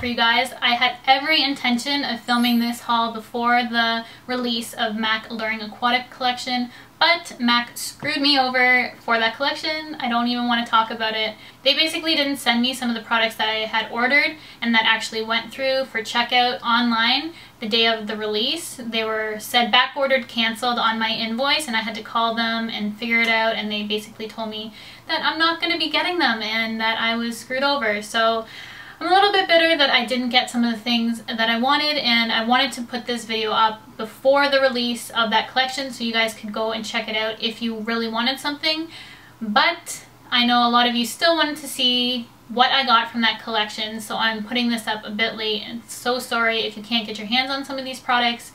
you guys. I had every intention of filming this haul before the release of MAC Alluring Aquatic collection, but MAC screwed me over for that collection. I don't even want to talk about it. They basically didn't send me some of the products that I had ordered and that actually went through for checkout online the day of the release. They were said back ordered, canceled on my invoice, and I had to call them and figure it out, and they basically told me that I'm not going to be getting them and that I was screwed over. So I'm a little bit bitter that I didn't get some of the things that I wanted, and I wanted to put this video up before the release of that collection so you guys could go and check it out if you really wanted something. But I know a lot of you still wanted to see what I got from that collection, so I'm putting this up a bit late, and so sorry if you can't get your hands on some of these products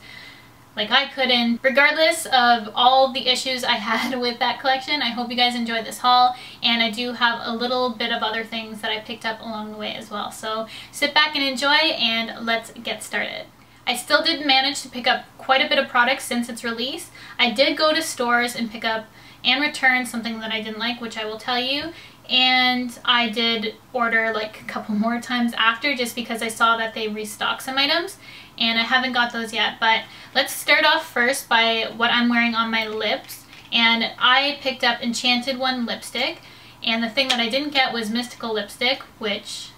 like I couldn't. Regardless of all the issues I had with that collection, I hope you guys enjoyed this haul, and I do have a little bit of other things that I picked up along the way as well. So sit back and enjoy, and let's get started. I still did manage to pick up quite a bit of products since its release. I did go to stores and pick up and return something that I didn't like, which I will tell you, and I did order like a couple more times after just because I saw that they restocked some items, and I haven't got those yet. But let's start off first by what I'm wearing on my lips, and I picked up Enchanted One lipstick, and the thing that I didn't get was Mystical lipstick, which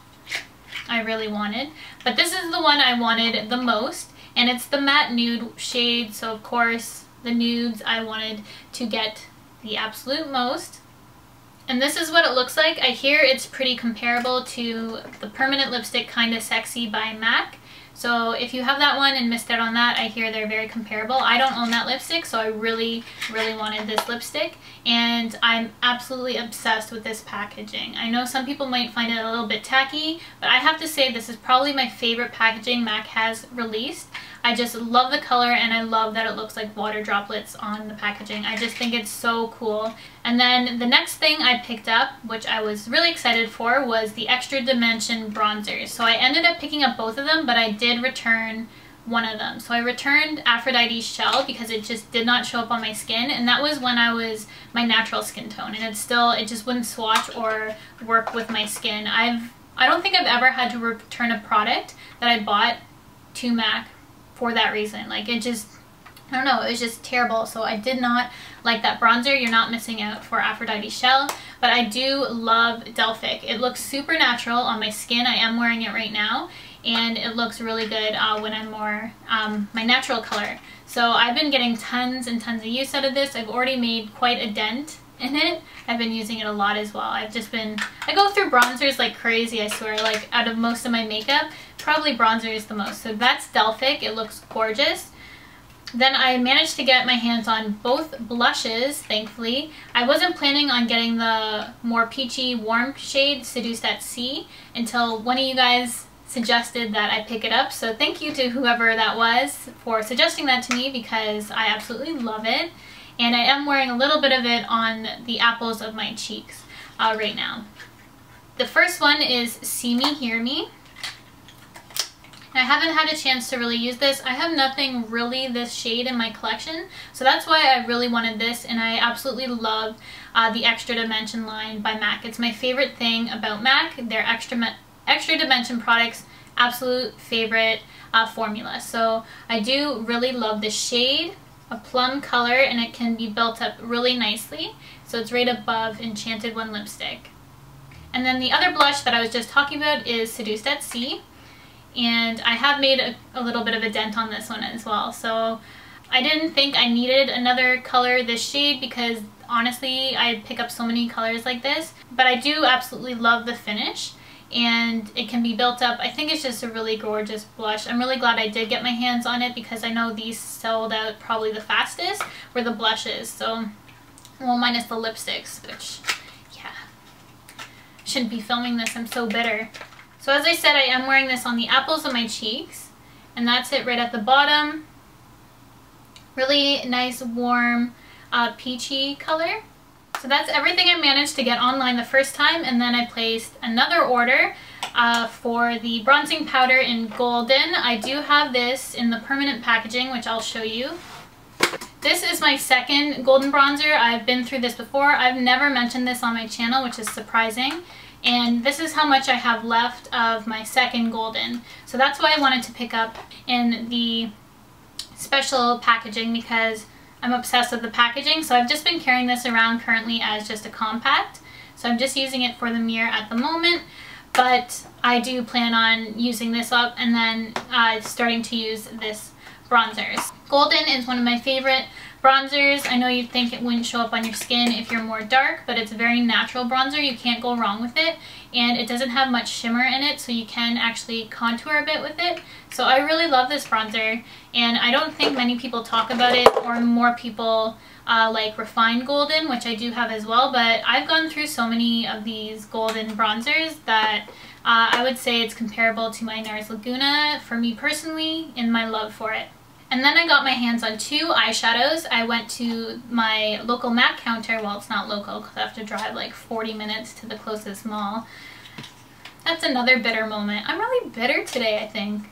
I really wanted, but this is the one I wanted the most, and it's the matte nude shade, so of course the nudes I wanted to get the absolute most. And this is what it looks like. I hear it's pretty comparable to the Permanent Lipstick Kinda Sexy by MAC. So if you have that one and missed out on that, I hear they're very comparable. I don't own that lipstick, so I really wanted this lipstick, and I'm absolutely obsessed with this packaging. I know some people might find it a little bit tacky, but I have to say this is probably my favorite packaging MAC has released. I just love the color, and I love that it looks like water droplets on the packaging. I just think it's so cool. And then the next thing I picked up, which I was really excited for, was the Extra Dimension bronzers. So I ended up picking up both of them, but I did return one of them. So I returned Aphrodite's Shell because it just did not show up on my skin, and that was when I was my natural skin tone, and it just wouldn't swatch or work with my skin. I don't think I've ever had to return a product that I bought to MAC for that reason. Like, it just, I don't know, it was just terrible. So I did not like that bronzer. You're not missing out for Aphrodite Shell, but I do love Delphic. It looks super natural on my skin. I am wearing it right now, and it looks really good when I'm more my natural color. So I've been getting tons and tons of use out of this. I've already made quite a dent in it. I've been using it a lot as well. I go through bronzers like crazy, I swear. Like, out of most of my makeup, probably bronzer is the most. So that's Delphic. It looks gorgeous. Then I managed to get my hands on both blushes, thankfully. I wasn't planning on getting the more peachy warm shade, Seduced at Sea, until one of you guys suggested that I pick it up. So thank you to whoever that was for suggesting that to me, because I absolutely love it. And I am wearing a little bit of it on the apples of my cheeks right now. The first one is See Me, Hear Me. I haven't had a chance to really use this. I have nothing really this shade in my collection, so that's why I really wanted this, and I absolutely love the Extra Dimension line by MAC. It's my favorite thing about MAC. Their Extra Dimension products, absolute favorite formula. So I do really love this shade, a plum color, and it can be built up really nicely. So it's right above Enchanted One lipstick. And then the other blush that I was just talking about is Seduced at Sea. And I have made a little bit of a dent on this one as well. So I didn't think I needed another color this shade because honestly I pick up so many colors like this. But I do absolutely love the finish, and it can be built up. I think it's just a really gorgeous blush. I'm really glad I did get my hands on it because I know these sold out probably the fastest were the blushes. So, well, minus the lipsticks, which, yeah, shouldn't be filming this. I'm so bitter. So as I said, I am wearing this on the apples of my cheeks, and that's it right at the bottom. Really nice, warm, peachy color. So that's everything I managed to get online the first time, and then I placed another order for the bronzing powder in Golden. I do have this in the permanent packaging, which I'll show you. This is my second golden bronzer. I've been through this before. I've never mentioned this on my channel, which is surprising. And this is how much I have left of my second golden. So that's why I wanted to pick up in the special packaging, because I'm obsessed with the packaging. So I've just been carrying this around currently as just a compact. So I'm just using it for the mirror at the moment. But I do plan on using this up and then starting to use this bronzers. Golden is one of my favorite bronzers. I know you'd think it wouldn't show up on your skin if you're more dark, but it's a very natural bronzer. You can't go wrong with it, and it doesn't have much shimmer in it, so you can actually contour a bit with it. So I really love this bronzer, and I don't think many people talk about it, or more people like refined golden, which I do have as well, but I've gone through so many of these golden bronzers that I would say it's comparable to my NARS Laguna for me personally in my love for it. And then I got my hands on 2 eyeshadows. I went to my local MAC counter. Well, it's not local because I have to drive like 40 minutes to the closest mall. That's another bitter moment. I'm really bitter today, I think.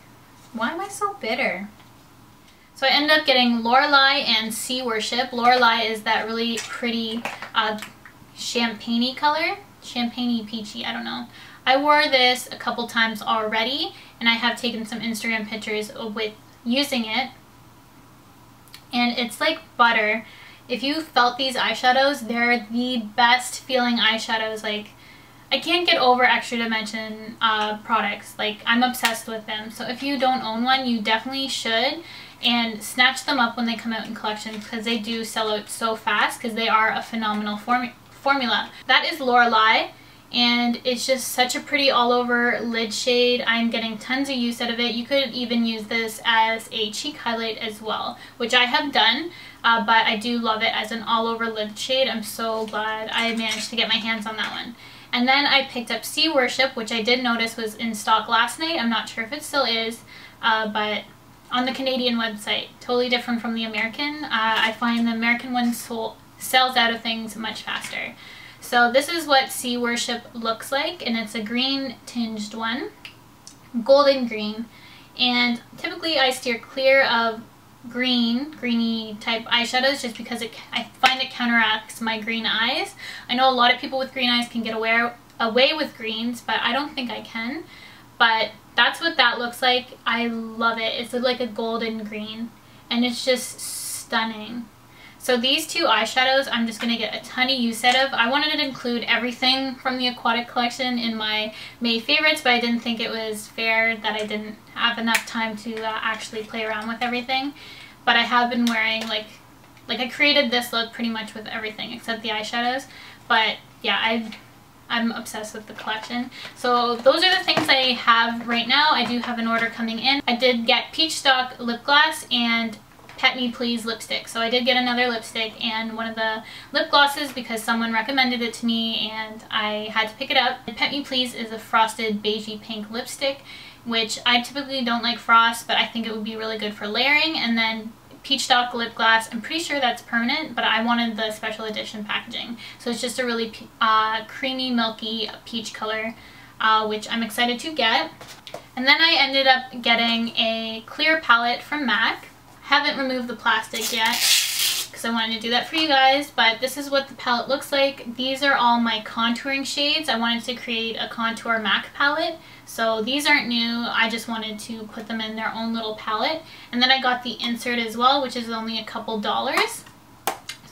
Why am I so bitter? So I ended up getting Lorelei and Sea Worship. Lorelei is that really pretty champagne-y color. Champagne-y peachy, I don't know. I wore this a couple times already, and I have taken some Instagram pictures with using it. And it's like butter. If you felt these eyeshadows, they're the best feeling eyeshadows. Like, I can't get over Extra Dimension products. Like, I'm obsessed with them. So if you don't own one, you definitely should. And snatch them up when they come out in collections, because they do sell out so fast, because they are a phenomenal formula. That is Lorelei, and it's just such a pretty all over lid shade. I'm getting tons of use out of it. You could even use this as a cheek highlight as well, which I have done, but I do love it as an all over lid shade. I'm so glad I managed to get my hands on that one. And then I picked up Sea Worship, which I did notice was in stock last night. I'm not sure if it still is, but on the Canadian website, totally different from the American. I find the American one sells out of things much faster. So this is what Sea Worship looks like, and it's a green tinged one, golden green. And typically I steer clear of greeny type eyeshadows just because I find it counteracts my green eyes. I know a lot of people with green eyes can get away with greens, but I don't think I can. But that's what that looks like. I love it. It's like a golden green, and it's just stunning. So these 2 eyeshadows I'm just going to get a ton of use out of. I wanted to include everything from the Aquatic collection in my May favorites, but I didn't think it was fair that I didn't have enough time to actually play around with everything. But I have been wearing, like I created this look pretty much with everything except the eyeshadows. But yeah, I'm obsessed with the collection. So those are the things I have right now. I do have an order coming in. I did get Peach Stock lip gloss and Pet Me Please lipstick. So I did get another lipstick and one of the lip glosses because someone recommended it to me and I had to pick it up. Pet Me Please is a frosted beigey pink lipstick, which I typically don't like frost, but I think it would be really good for layering. And then Peach Stock lip gloss, I'm pretty sure that's permanent, but I wanted the special edition packaging. So it's just a really creamy, milky peach color, which I'm excited to get. And then I ended up getting a clear palette from MAC. Haven't removed the plastic yet because I wanted to do that for you guys, but this is what the palette looks like. These are all my contouring shades. I wanted to create a contour MAC palette, so these aren't new. I just wanted to put them in their own little palette. And then I got the insert as well, which is only a couple dollars.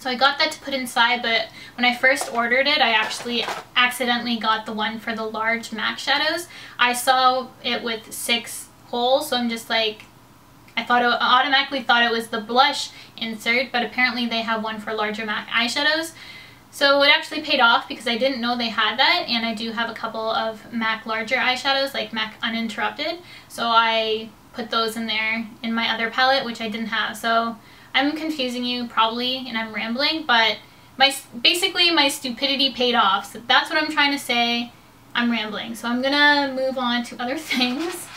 So I got that to put inside, but when I first ordered it, I actually accidentally got the one for the large MAC shadows. I saw it with 6 holes, so I'm just like, I automatically thought it was the blush insert, but apparently they have one for larger MAC eyeshadows. So it actually paid off because I didn't know they had that, and I do have a couple of MAC larger eyeshadows, like MAC Uninterrupted. So I put those in there in my other palette, which I didn't have. So I'm confusing you probably, and I'm rambling, but basically my stupidity paid off. So that's what I'm trying to say. I'm rambling. So I'm gonna move on to other things.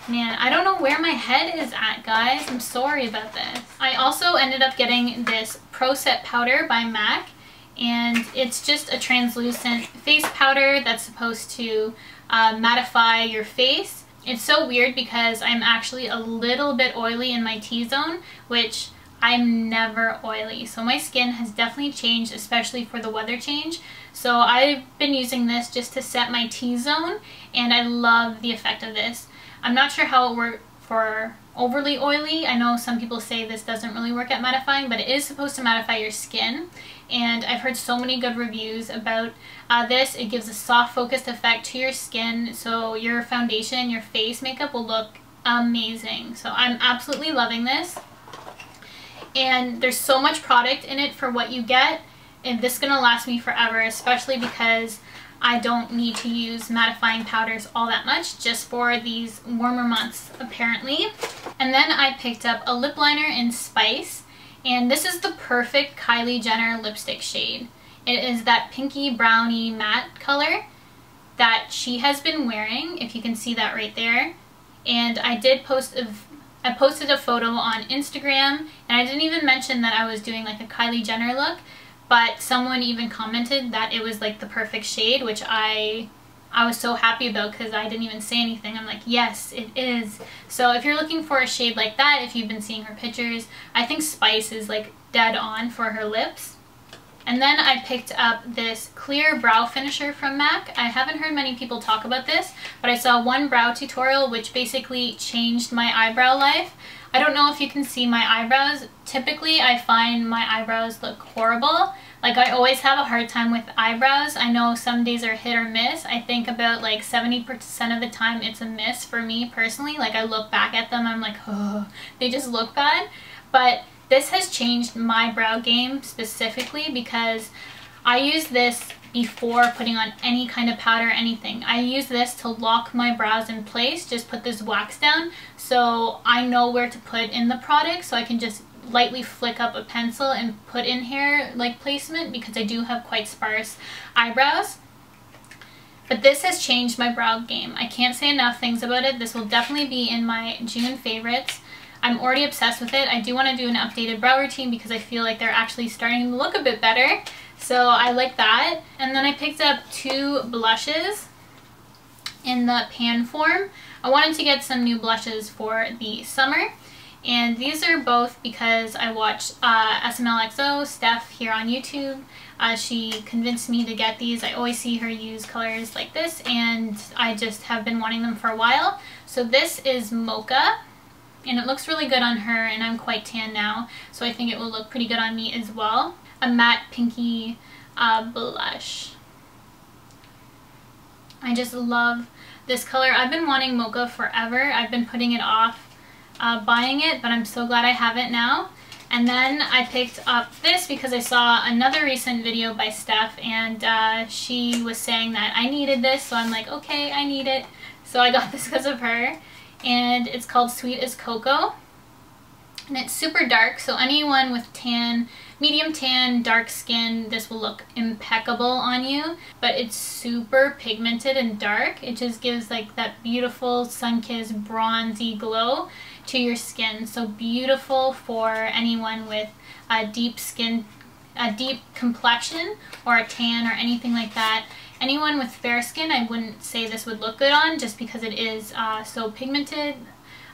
Man, I don't know where my head is at, guys. I'm sorry about this. I also ended up getting this Pro Set powder by MAC, and it's just a translucent face powder that's supposed to mattify your face. It's so weird because I'm actually a little bit oily in my T-zone, which I'm never oily. So my skin has definitely changed, especially for the weather change. So I've been using this just to set my T-zone, and I love the effect of this. I'm not sure how it works for overly oily. I know some people say this doesn't really work at mattifying, but it is supposed to mattify your skin. And I've heard so many good reviews about this. It gives a soft focused effect to your skin, so your foundation, your face makeup will look amazing. So I'm absolutely loving this. And there's so much product in it for what you get, and this is going to last me forever, especially because I don't need to use mattifying powders all that much, just for these warmer months apparently. And then I picked up a lip liner in Spice, and this is the perfect Kylie Jenner lipstick shade. It is that pinky brownie matte color that she has been wearing, if you can see that right there. And I posted a photo on Instagram, and I didn't even mention that I was doing like a Kylie Jenner look, but someone even commented that it was like the perfect shade, which I was so happy about because I didn't even say anything. I'm like, yes, it is. So if you're looking for a shade like that, if you've been seeing her pictures, I think Spice is like dead on for her lips. And then I picked up this clear brow finisher from MAC. I haven't heard many people talk about this, but I saw one brow tutorial which basically changed my eyebrow life. I don't know if you can see my eyebrows. Typically, I find my eyebrows look horrible. Like, I always have a hard time with eyebrows. I know some days are hit or miss. I think about like 70% of the time it's a miss for me personally. Like, I look back at them, I'm like, oh, they just look bad. But this has changed my brow game specifically because I use this before putting on any kind of powder or anything. I use this to lock my brows in place, just put this wax down so I know where to put in the product, so I can just lightly flick up a pencil and put in hair like placement because I do have quite sparse eyebrows. But this has changed my brow game. I can't say enough things about it. This will definitely be in my June favorites. I'm already obsessed with it. I do want to do an updated brow routine because I feel like they're actually starting to look a bit better. So I like that. And then I picked up two blushes in the pan form. I wanted to get some new blushes for the summer. And these are both because I watched SMLXO, Steph, here on YouTube. She convinced me to get these. I always see her use colors like this, and I just have been wanting them for a while. So this is Mocha, and it looks really good on her, and I'm quite tan now, so I think it will look pretty good on me as well. A matte pinky blush. I just love this color. I've been wanting Mocha forever. I've been putting it off buying it, but I'm so glad I have it now. And then I picked up this because I saw another recent video by Steph, and she was saying that I needed this, so I'm like, okay, I need it. So I got this because of her, and it's called Sweet as Cocoa. And it's super dark, so anyone with tan, medium tan, dark skin, this will look impeccable on you. But it's super pigmented and dark. It just gives like that beautiful sun-kissed bronzy glow to your skin. So beautiful for anyone with a deep skin, a deep complexion, or a tan or anything like that. Anyone with fair skin, I wouldn't say this would look good on just because it is so pigmented.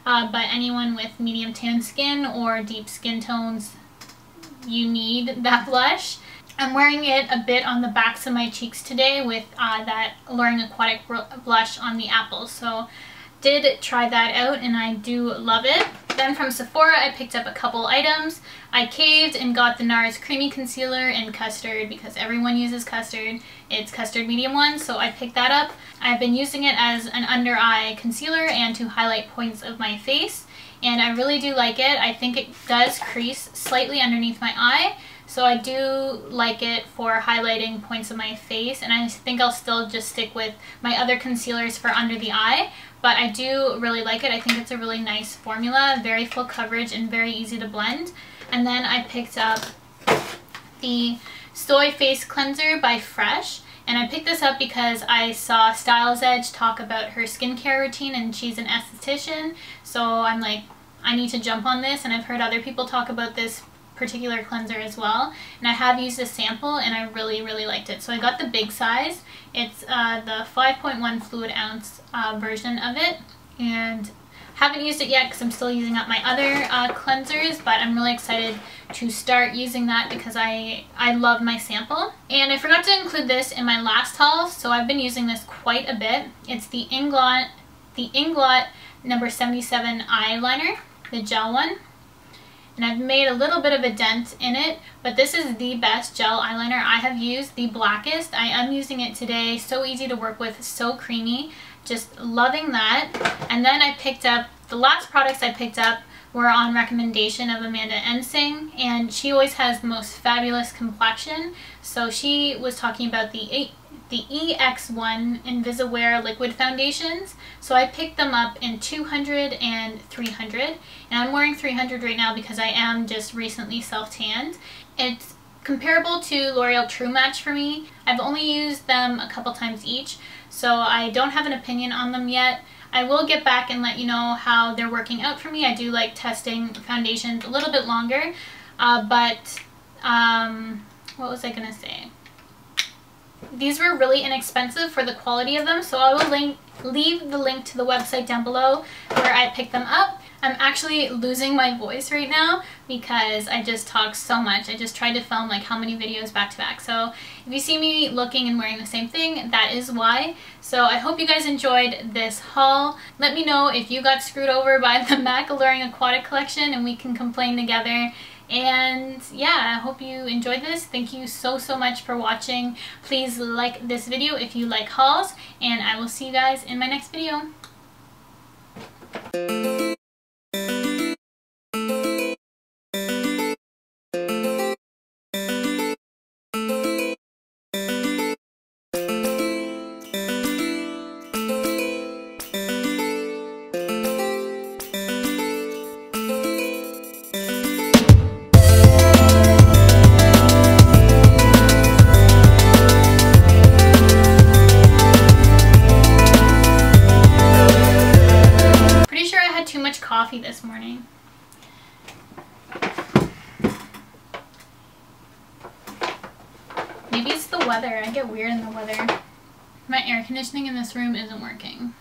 But anyone with medium tan skin or deep skin tones, you need that blush. I'm wearing it a bit on the backs of my cheeks today with that Alluring Aquatic blush on the apples. So did try that out, and I do love it. Then from Sephora, I picked up a couple items. I caved and got the NARS Creamy Concealer in Custard because everyone uses Custard. It's Custard Medium 1, so I picked that up. I've been using it as an under eye concealer and to highlight points of my face, and I really do like it. I think it does crease slightly underneath my eye, so I do like it for highlighting points of my face, and I think I'll still just stick with my other concealers for under the eye. But I do really like it. I think it's a really nice formula, very full coverage and very easy to blend. And then I picked up the Soy Face Cleanser by Fresh. And I picked this up because I saw Styles Edge talk about her skincare routine, and she's an esthetician. So I'm like, I need to jump on this, and I've heard other people talk about this particular cleanser as well. And I have used a sample, and I really, really liked it. So I got the big size. It's the 5.1 fluid ounce version of it, and Haven't used it yet because I'm still using up my other cleansers, but I'm really excited to start using that because I love my sample. And I forgot to include this in my last haul, so I've been using this quite a bit. It's the Inglot number 77 eyeliner, the gel one. And I've made a little bit of a dent in it, but this is the best gel eyeliner I have used, the blackest. I am using it today. So easy to work with, so creamy. Just loving that. And then I picked up, the last products I picked up were on recommendation of Amanda Ensing, and she always has the most fabulous complexion. So she was talking about the EX1 Invisiwear liquid foundations. So I picked them up in 200 and 300, and I'm wearing 300 right now because I am just recently self-tanned. It's comparable to L'Oreal True Match for me. I've only used them a couple times each, so I don't have an opinion on them yet. I will get back and let you know how they're working out for me. I do like testing foundations a little bit longer, what was I gonna say? These were really inexpensive for the quality of them, so I will leave the link to the website down below where I picked them up. I'm actually losing my voice right now because I just talk so much. I just tried to film like how many videos back to back. So if you see me looking and wearing the same thing, that is why. So I hope you guys enjoyed this haul. Let me know if you got screwed over by the MAC Alluring Aquatic collection and we can complain together. And yeah, I hope you enjoyed this. Thank you so much for watching. Please like this video if you like hauls, and I will see you guys in my next video. Coffee this morning. Maybe it's the weather. I get weird in the weather. My air conditioning in this room isn't working.